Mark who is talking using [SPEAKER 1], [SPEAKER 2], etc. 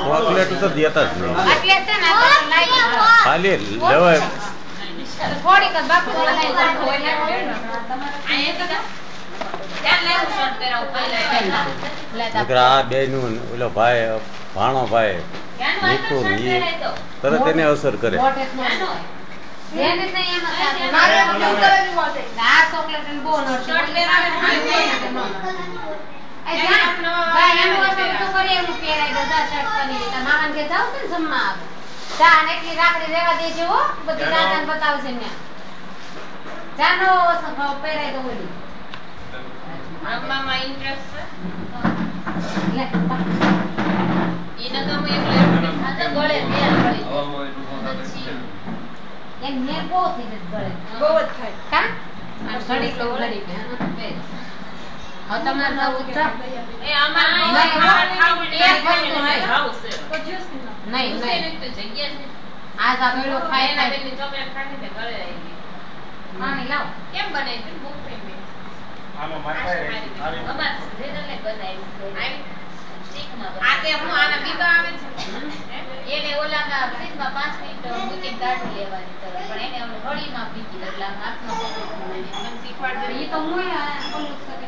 [SPEAKER 1] Chocolate તો દેતા જ નહીં, ખાલી લેવાય
[SPEAKER 2] થોડીક બાપુ
[SPEAKER 1] આ બે નું ઓલો ભાઈ ભાણો ભાઈ નીકળું એ તરત એને અસર કરે.
[SPEAKER 2] રાખડી રેવા દેજો બધી દાદા બતાવશે ને જાનો પહેરાય તો બોલી આમાં ઇન્ટરેસ્ટ છે ઈને તો હું એકલે ખાતા ગળે બે ગળી એમ ને બહુ થઈ જત ગળે બહુ જ થાય કા આ ઘડી તો ઘડી બે હવે તમારે જવું છે એ આમાં એક વસ્તુ તો જ્યુસ નહીં તો જગ્યા છે આજ આ મેળો ખાય ના બેની ચોકલેટ ખાધી તે ગળે આવી ગઈ પાણી લાવ કેમ બનાવી છે બહુ ફેમસ આનો માથાય બસ રેડલે બનાવી આઈ શીખમાં આ તે હું આના બીબા આવે છે એને ઓલાના ફ્રીજમાં 5 મિનિટ મૂકીને કાઢી લેવાની તો પણ એને ઓલો ઘડીમાં પીકી એટલે હાથમાં પકડી મને શીખવાડ દે ઈ તો હું ઓલું કરે